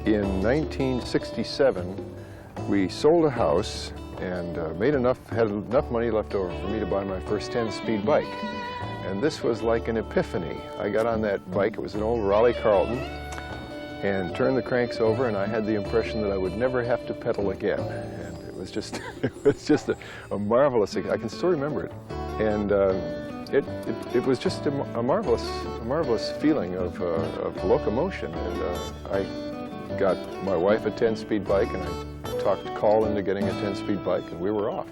In 1967, we sold a house and had enough money left over for me to buy my first 10-speed bike. And this was like an epiphany. I got on that bike, it was an old Raleigh Carlton, and turned the cranks over, and I had the impression that I would never have to pedal again. And it was just, a marvelous thing. I can still remember it. And it was just a marvelous feeling of locomotion. And I got my wife a 10-speed bike, and I talked Call into getting a 10-speed bike, and we were off.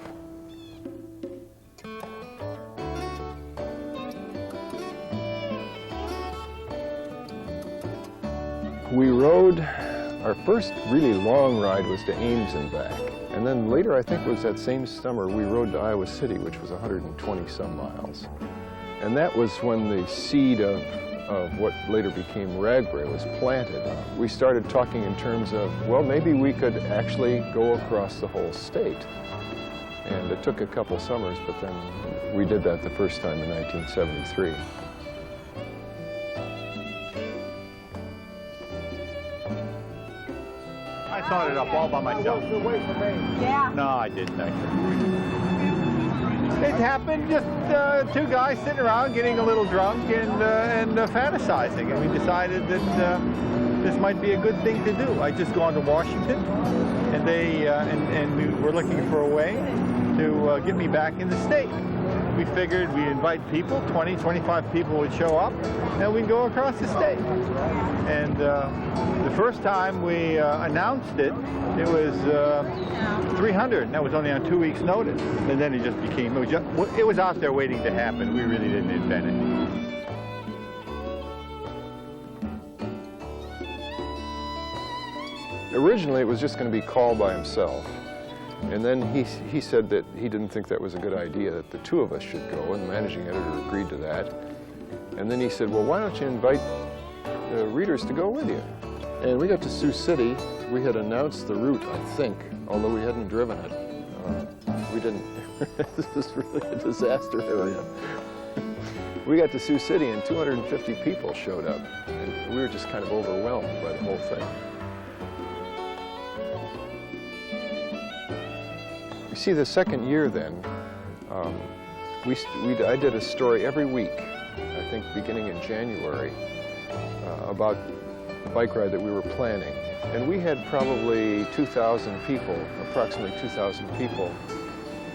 We rode, our first really long ride was to Ames and back. And then later, I think it was that same summer, we rode to Iowa City, which was 120 some miles. And that was when the seed of what later became Ragbrai was planted. We started talking in terms of, well, maybe we could actually go across the whole state. And it took a couple summers, but then we did that the first time in 1973. I thought it up all by myself. Yeah. No, I didn't actually. It happened just two guys sitting around getting a little drunk and fantasizing, and we decided that this might be a good thing to do. I'd just gone to Washington, and and we were looking for a way to get me back in the state. We figured we'd invite people, 20, 25 people would show up, and we'd go across the state. And the first time we announced it, it was 300, and that was only on 2 weeks' notice. And then it just became, it was out there waiting to happen. We really didn't invent it. Originally, it was just going to be Call by himself. And then he said that he didn't think that was a good idea, that the two of us should go, and the managing editor agreed to that. And then he said, well, why don't you invite the readers to go with you? And we got to Sioux City. We had announced the route, I think, although we hadn't driven it. We didn't. This is really a disaster area. We got to Sioux City, and 250 people showed up. And we were just kind of overwhelmed by the whole thing. You see, the second year then, I did a story every week, I think beginning in January, about a bike ride that we were planning. And we had probably 2,000 people, approximately 2,000 people,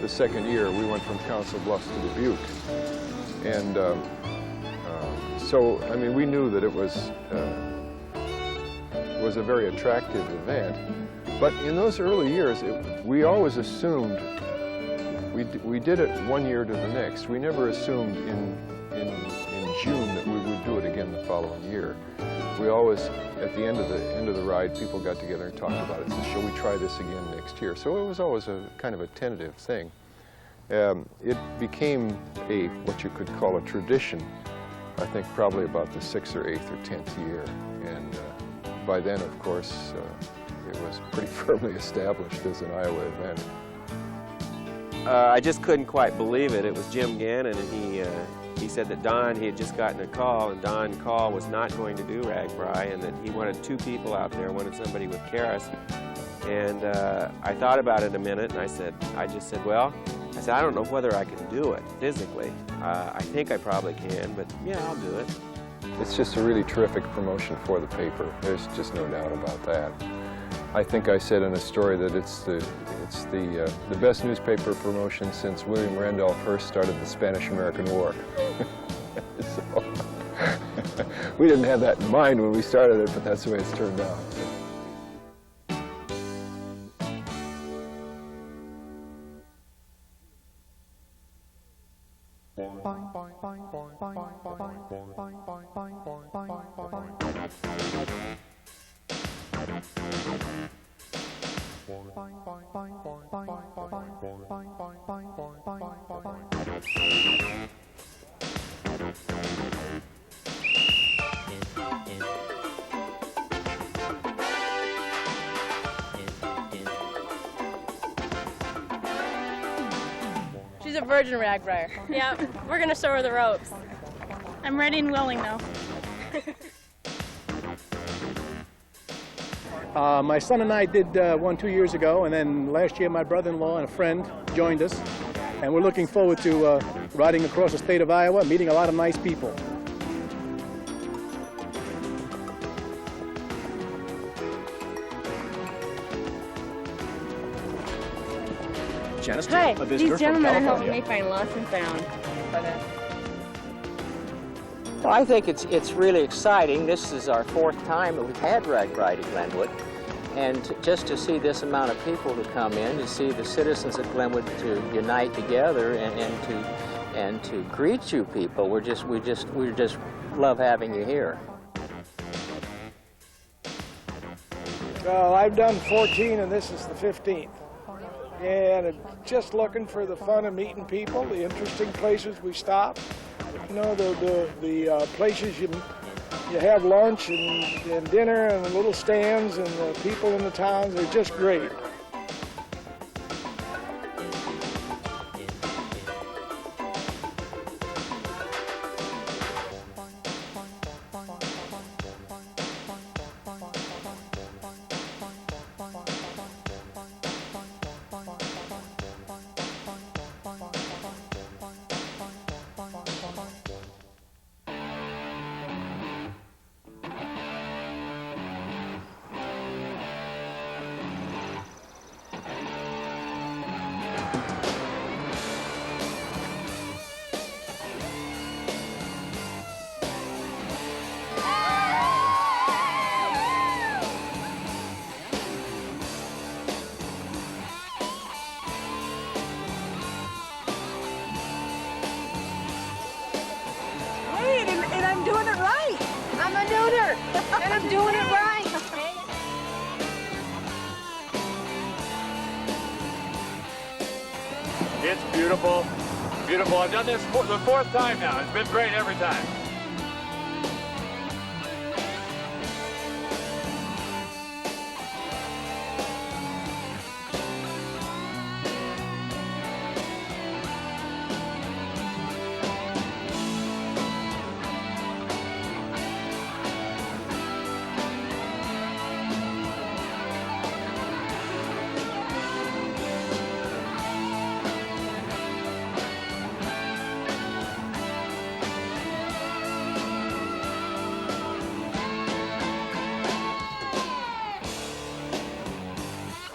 the second year. We went from Council Bluffs to Dubuque. And so, I mean, we knew that it was a very attractive event. But in those early years, we always assumed, we did it one year to the next. We never assumed in June that we would do it again the following year. We always, at the end of the ride, people got together and talked about it. So shall we try this again next year? So it was always a kind of a tentative thing. It became what you could call a tradition, I think probably about the 6th or 8th or 10th year. And by then, of course, it was pretty firmly established as an Iowa event. I just couldn't quite believe it. It was Jim Gannon, and he said that Don, he had just gotten a call, and Don Call was not going to do Ragbrai, and that he wanted 2 people out there, wanted somebody with Karis. And I thought about it a minute, and I just said, well, I don't know whether I can do it physically. I think I probably can, but yeah, I'll do it. It's just a really terrific promotion for the paper. There's just no doubt about that. I think I said in a story that it's the best newspaper promotion since William Randolph Hearst started the Spanish-American War. So, we didn't have that in mind when we started it, but that's the way it's turned out. She's a virgin Ragbrai. Yeah, we're going to show her the ropes. I'm ready and willing, though. My son and I did one 2 years ago, and then last year my brother-in-law and a friend joined us, and we're looking forward to riding across the state of Iowa, meeting a lot of nice people. Hi, these gentlemen are helping me find lost and found. Well, I think it's really exciting. This is our 4th time that we've had Ragbrai to Glenwood. And just to see this amount of people to come in, to see the citizens of Glenwood to unite together and to greet you people, we just love having you here. Well, I've done 14 and this is the 15th. And just looking for the fun of meeting people, the interesting places we stop. You know, the places you have lunch and dinner and the little stands and the people in the towns, they're just great. And I'm doing it right. It's beautiful, beautiful. I've done this the 4th time now. It's been great every time.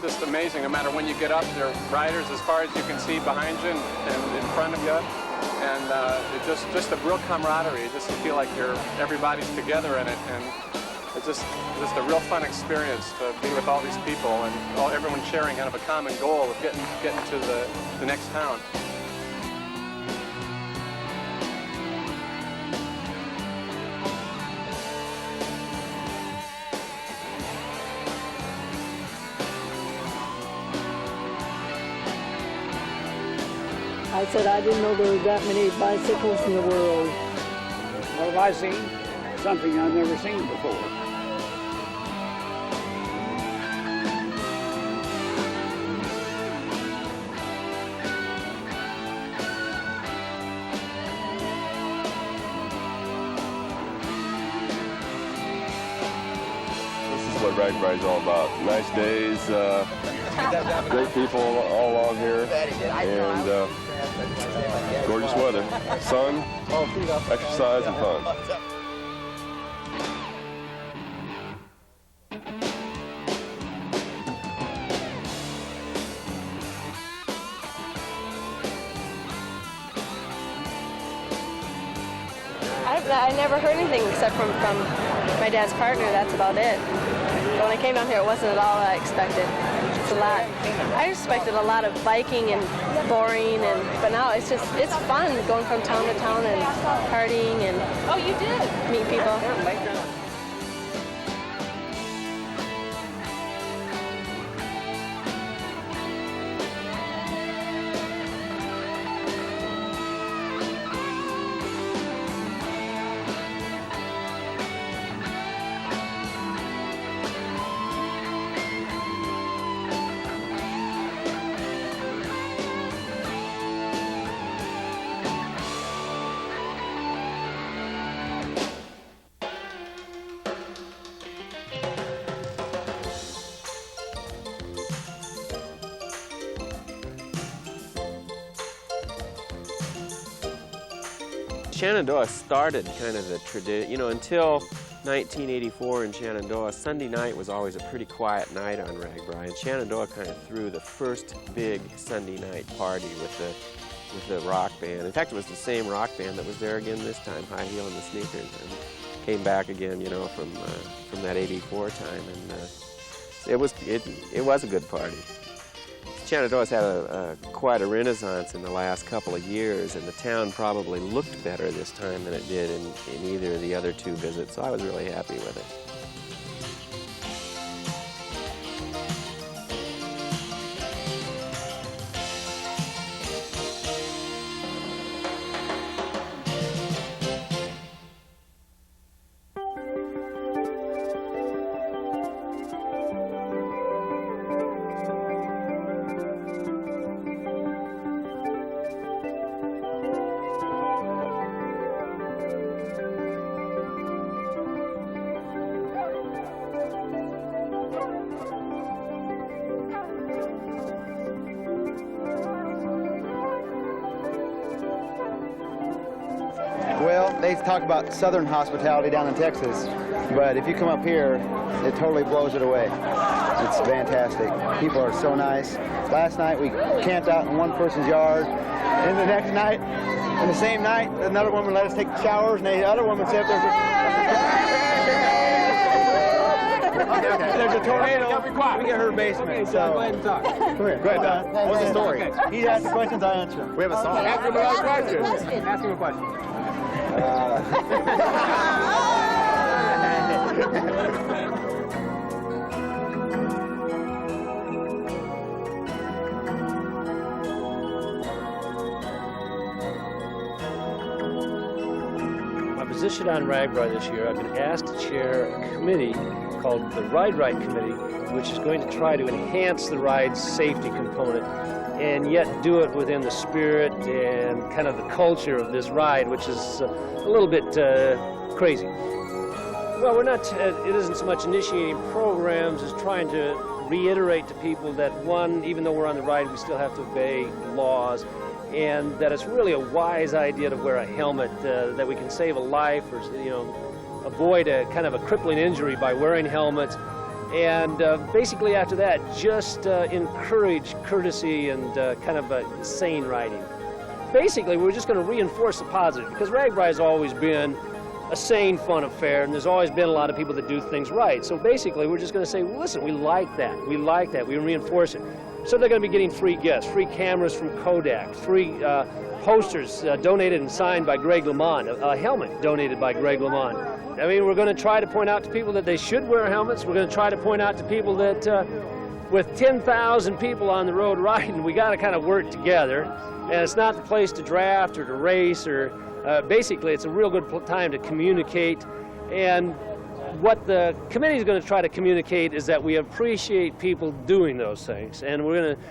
Just amazing. No matter when you get up, there are riders as far as you can see behind you and in front of you, and it's just a real camaraderie. Just to feel like everybody's together in it, and it's just a real fun experience to be with all these people and everyone sharing kind of a common goal of getting to the next town. I said I didn't know there were that many bicycles in the world. What have I seen? Something I've never seen before. This is what Ragbrai is all about. Nice days, great people all along here, and gorgeous weather, sun, exercise, and fun. I never heard anything except from my dad's partner. That's about it. But when I came down here, it wasn't at all what I expected. It's a lot. I expected a lot of biking and boring, but now it's fun going from town to town and partying and meet people. Shenandoah started kind of the tradition, you know, until 1984 in Shenandoah, Sunday night was always a pretty quiet night on Ragbrai, and Shenandoah kind of threw the first big Sunday night party with the rock band. In fact, it was the same rock band that was there again this time, High Heel and the Sneakers, and came back again, you know, from that '84 time, and it was a good party. Shenandoah's had quite a renaissance in the last couple of years, and the town probably looked better this time than it did in either of the other two visits, so I was really happy with it. Well, they talk about southern hospitality down in Texas, but if you come up here, it totally blows it away. It's fantastic. People are so nice. Last night we camped out in one person's yard, and the next night, and the same night, another woman let us take showers, and the other woman said there's a tornado. We get her basement. So go ahead and talk. Come here. Go ahead, Don. What's the story? Okay. He asks the questions, I answer. We have a song. Ask him a question. Ask him a question. My position on Ragbrai this year, I've been asked to chair a committee called the Ride Right Committee, which is going to try to enhance the ride's safety component and yet do it within the spirit and kind of the culture of this ride, which is a little bit crazy. Well, we're not, it isn't so much initiating programs as trying to reiterate to people that, one, even though we're on the ride, we still have to obey laws, and that it's really a wise idea to wear a helmet, that we can save a life or, you know, avoid a kind of a crippling injury by wearing helmets. And basically after that, just encourage courtesy and kind of sane riding. Basically, we're just going to reinforce the positive, because Ragbrai has always been a sane, fun affair, and there's always been a lot of people that do things right. So basically, we're just going to say, well, listen, we like that, we reinforce it. So they're going to be getting free gifts, free cameras from Kodak, free posters donated and signed by Greg LeMond, a helmet donated by Greg LeMond. I mean, we're going to try to point out to people that they should wear helmets. We're going to try to point out to people that with 10,000 people on the road riding, we got to kind of work together. And it's not the place to draft or to race, or basically it's a real good time to communicate. And what the committee is going to try to communicate is that we appreciate people doing those things. And we're going to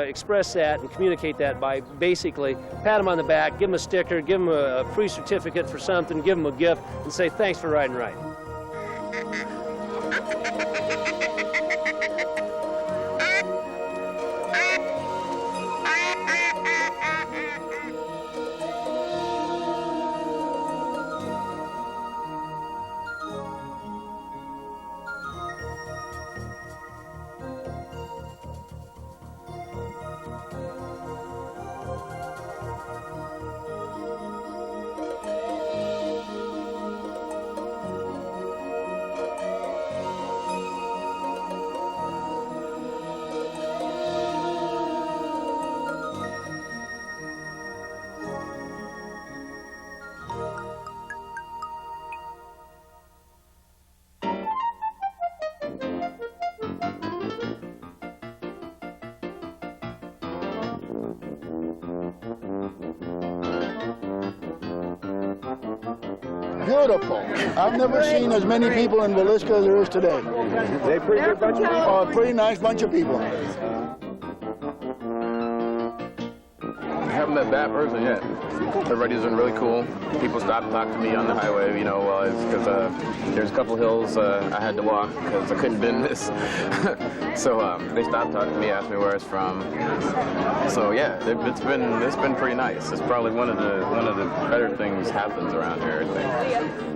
express that and communicate that by basically pat them on the back, give them a sticker, give them a free certificate for something, give them a gift, and say thanks for riding right. Beautiful. I've never seen as many people in Villisca as there is today. They're a pretty good bunch of people. A pretty nice bunch of people. haven't met that person yet. Everybody's been really cool. People stop and talk to me on the highway, you know, because there's a couple hills I had to walk because I couldn't bend this. So they stopped talking to me, asked me where it's from. So yeah, it's been pretty nice. It's probably one of the better things happens around here, I think.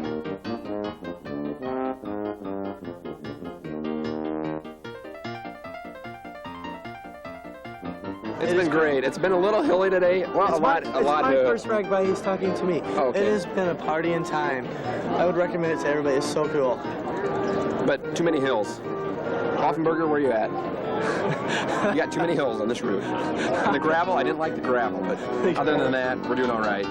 It's been great. It's been a little hilly today. Well, it's my first Ragbrai. He's talking to me. Oh, okay. It has been a party in time. I would recommend it to everybody. It's so cool. But too many hills. Hoffenberger, where you at? You got too many hills on this route. And the gravel, I didn't like the gravel, but other than that, we're doing all right.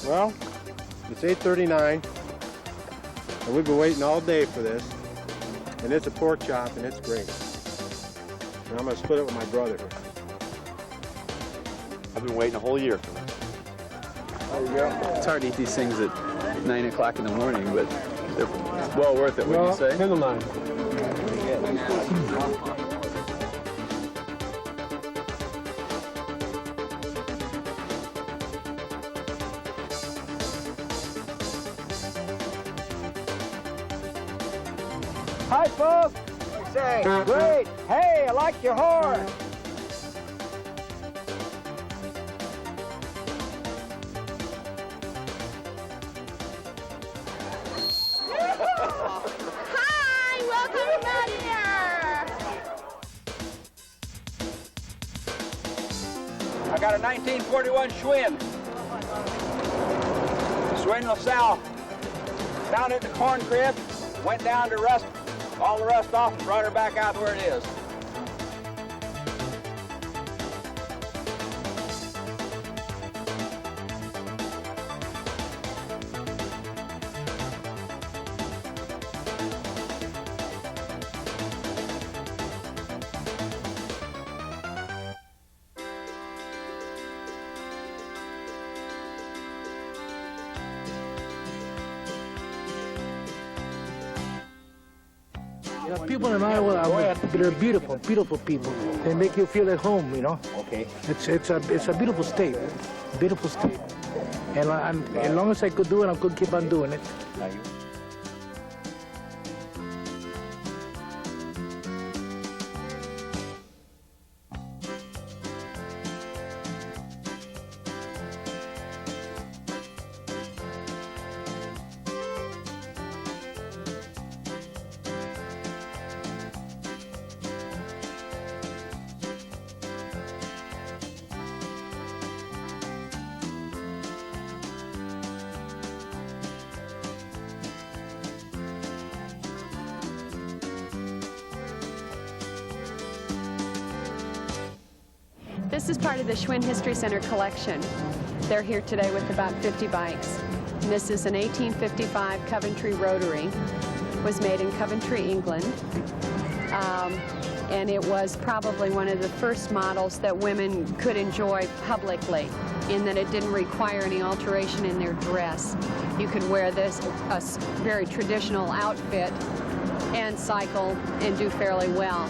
Well, it's 8:39, and we've been waiting all day for this, and it's a pork chop, and it's great. And I'm going to split it with my brother here. I've been waiting a whole year for this. There you go. It's hard to eat these things at 9 o'clock in the morning, but they're well worth it, wouldn't you say? Never mind. Hi, folks. You say, great. Hey, I like your horn. Hi, welcome everybody here. I got a 1941 Schwinn. Schwinn LaSalle. Found it in the corn crib. Went down to rust. All the rust off and brought her back out where it is. People in Iowa, they're beautiful, beautiful people. They make you feel at home, you know. Okay. It's a beautiful state, beautiful state. And as long as I could do it, I could keep on doing it. This is part of the Schwinn History Center collection. They're here today with about 50 bikes. And this is an 1855 Coventry Rotary. It was made in Coventry, England. and it was probably one of the first models that women could enjoy publicly, in that it didn't require any alteration in their dress. You could wear this, a very traditional outfit, and cycle and do fairly well.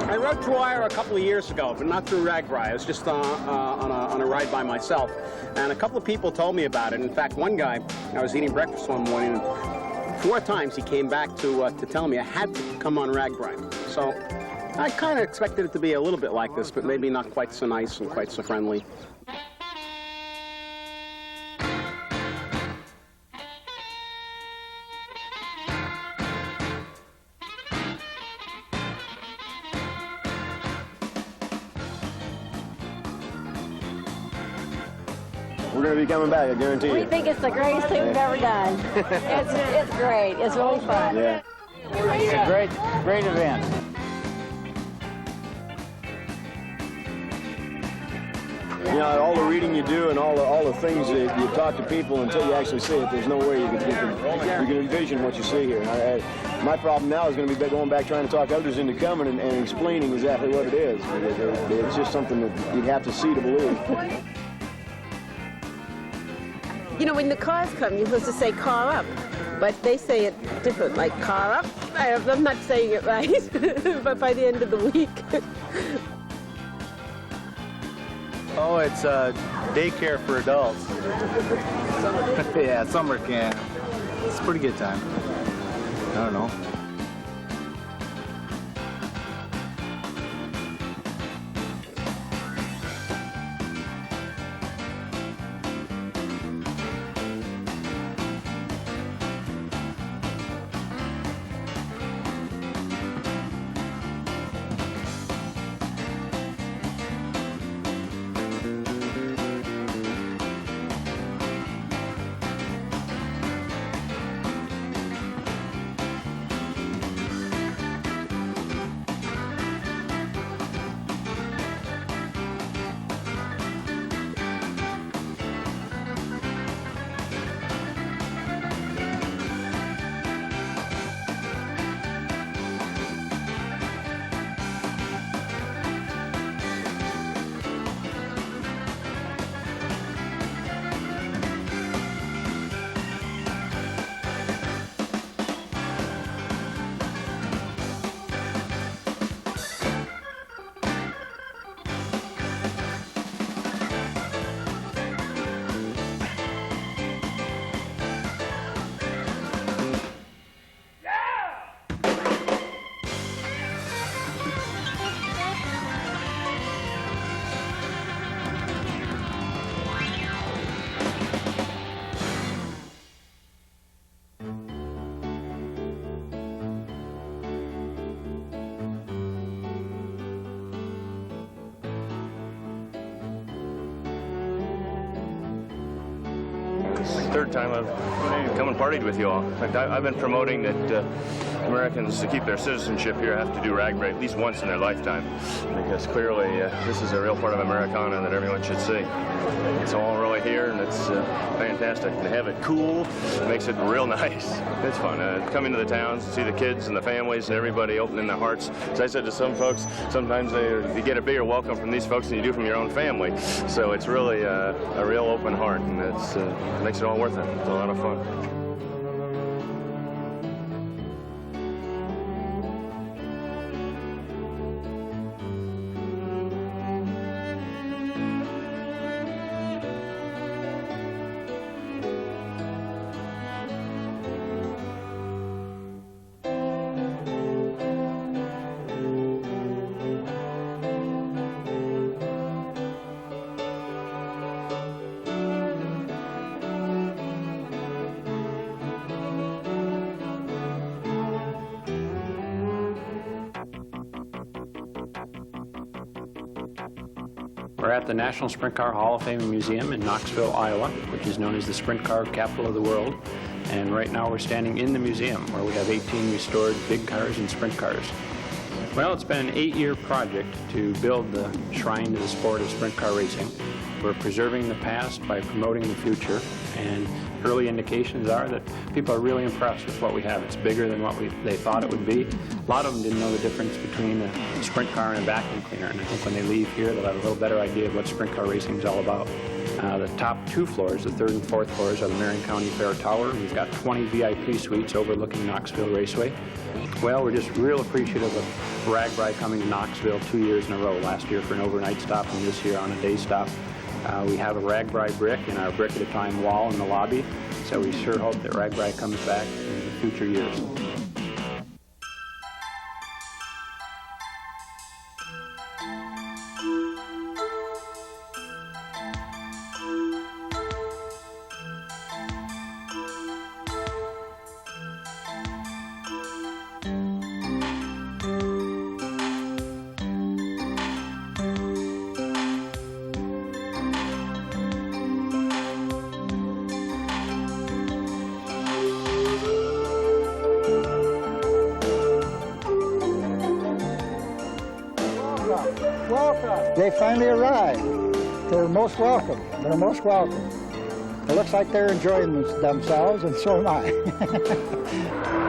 I rode through Iowa a couple of years ago, but not through Ragbrai. I was just on a ride by myself. And a couple of people told me about it. In fact, one guy, I was eating breakfast one morning, and 4 times he came back to tell me I had to come on Ragbrai. So I kind of expected it to be a little bit like this, but maybe not quite so nice and quite so friendly. We're going to be coming back, I guarantee you. We think it's the greatest thing we've ever done. It's great. It's really fun. Yeah. It's a great event. You know, all the reading you do and all the things that you talk to people until you actually see it, there's no way you can envision what you see here. My problem now is going to be going back trying to talk others into coming and explaining exactly what it is. It's just something that you'd have to see to believe. You know, when the cars come, you're supposed to say car up, but they say it different, like car up. I'm not saying it right, but by the end of the week. Oh, it's daycare for adults. Yeah, summer camp. It's a pretty good time. I don't know. Third time I've come and partied with you all. In fact, I've been promoting that Americans, to keep their citizenship here, have to do Ragbrai at least once in their lifetime, because clearly this is a real part of Americana that everyone should see. It's all really here, and it's fantastic. And to have it cool, it makes it real nice. It's fun. Coming to the towns and see the kids and the families and everybody opening their hearts. As I said to some folks, sometimes you get a bigger welcome from these folks than you do from your own family. So it's really a real open heart, and it makes it all worth it. It's a lot of fun. We're at the National Sprint Car Hall of Fame Museum in Knoxville, Iowa, which is known as the Sprint Car Capital of the World. And right now we're standing in the museum where we have 18 restored big cars and sprint cars. Well, it's been an 8-year project to build the shrine to the sport of sprint car racing. We're preserving the past by promoting the future, and early indications are that people are really impressed with what we have. It's bigger than what they thought it would be. A lot of them didn't know the difference between a sprint car and a vacuum cleaner, and I think when they leave here they'll have a little better idea of what sprint car racing is all about. The top 2 floors, the 3rd and 4th floors, are the Marion County Fair Tower. We've got 20 VIP suites overlooking Knoxville Raceway. Well, we're just real appreciative of Ragbrai coming to Knoxville 2 years in a row, last year for an overnight stop and this year on a day stop. We have a Ragbrai brick in our brick at a time wall in the lobby, so we sure hope that Ragbrai comes back in future years. They finally arrived. They're most welcome. They're most welcome. It looks like they're enjoying themselves, and so am I.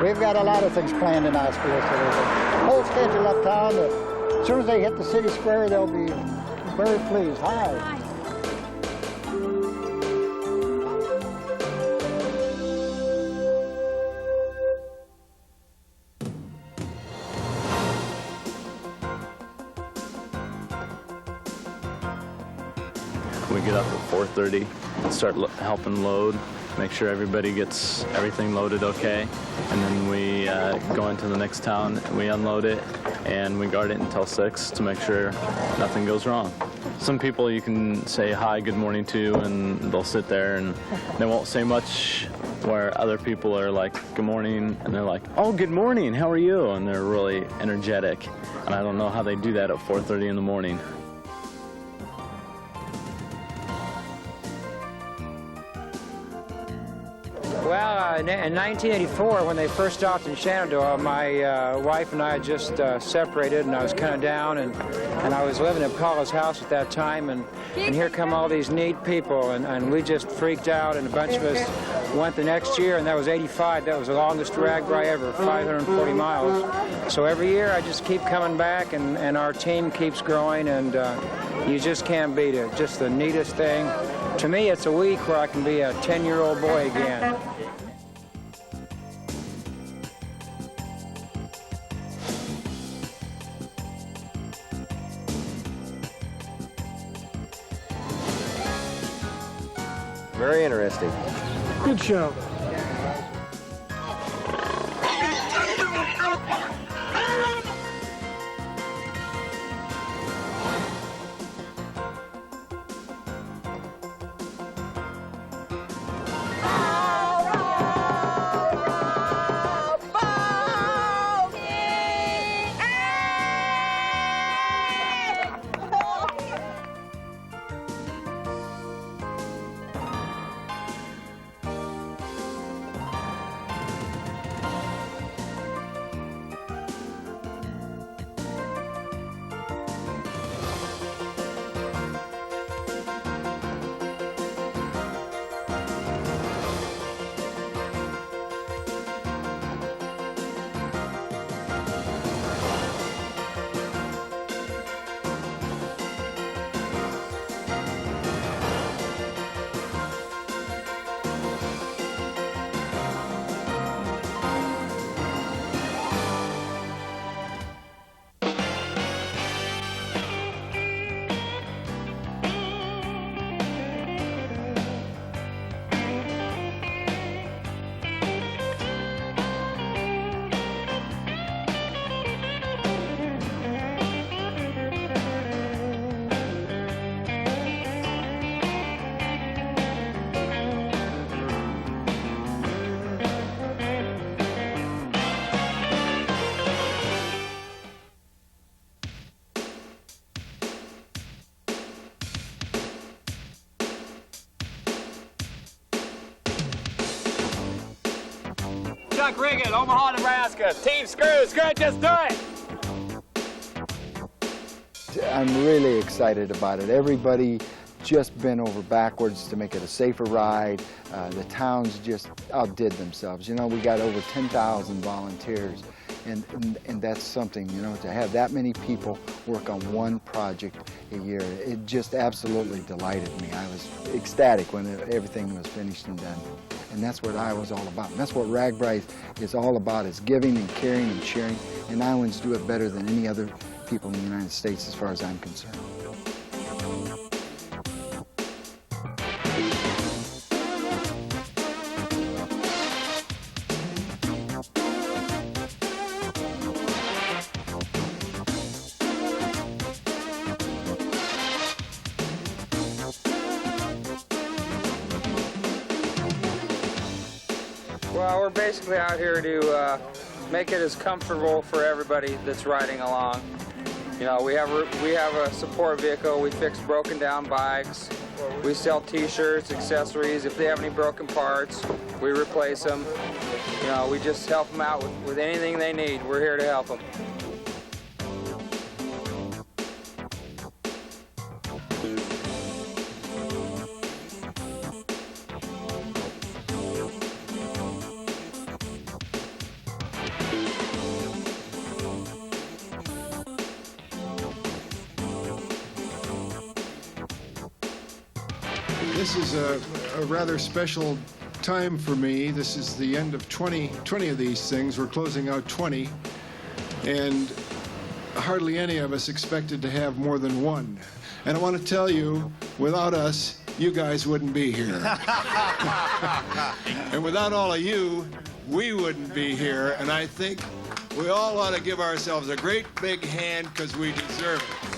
We've got a lot of things planned in Oskaloosa. There's a whole schedule uptown that as soon as they hit the city square, they'll be very pleased. Hi. We get up at 4:30 and start helping load, make sure everybody gets everything loaded okay, and then we go into the next town, we unload it, and we guard it until 6 to make sure nothing goes wrong. Some people you can say hi, good morning to, and they'll sit there and they won't say much, where other people are like, good morning, and they're like, oh, good morning, how are you? And they're really energetic, and I don't know how they do that at 4:30 in the morning. Well, in 1984, when they first stopped in Shenandoah, my wife and I had just separated, and I was kind of down, and I was living at Paula's house at that time, and here come all these neat people, and we just freaked out, and a bunch of us went the next year, and that was 85. That was the longest Ragbrai ever, 540 miles. So every year I just keep coming back, and our team keeps growing, and you just can't beat it. Just the neatest thing. To me, it's a week where I can be a 10-year-old boy again. Very interesting. Good show. Chuck Riggin, Omaha, Nebraska. Team Screw, just do it! I'm really excited about it. Everybody just bent over backwards to make it a safer ride. The towns just outdid themselves. You know, we got over 10,000 volunteers, and that's something, you know, to have that many people work on one project a year. It just absolutely delighted me. I was ecstatic when everything was finished and done. And that's what Iowa's all about. And that's what Ragbrai is all about, is giving and caring and sharing. And Iowans do it better than any other people in the United States as far as I'm concerned. Well, we're basically out here to make it as comfortable for everybody that's riding along. You know, we have a support vehicle. We fix broken down bikes. We sell T-shirts, accessories. If they have any broken parts, we replace them. You know, we just help them out with anything they need. We're here to help them. This is a rather special time for me. This is the end of 20 of these things. We're closing out 20, and hardly any of us expected to have more than one. And I want to tell you, without us, you guys wouldn't be here. And without all of you, we wouldn't be here. And I think we all ought to give ourselves a great big hand, because we deserve it.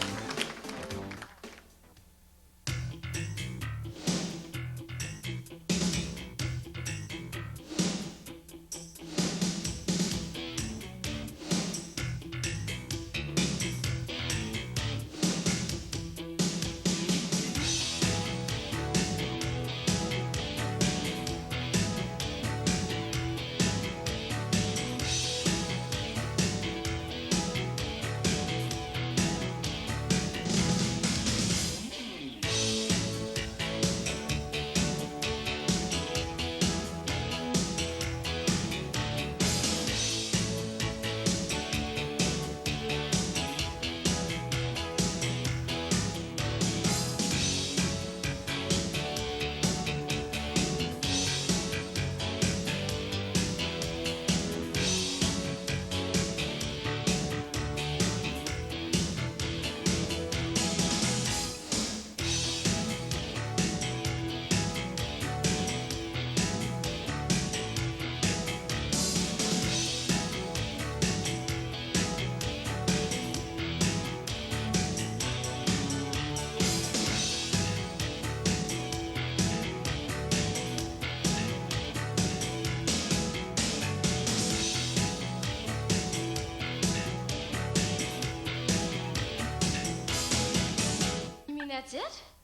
That's it?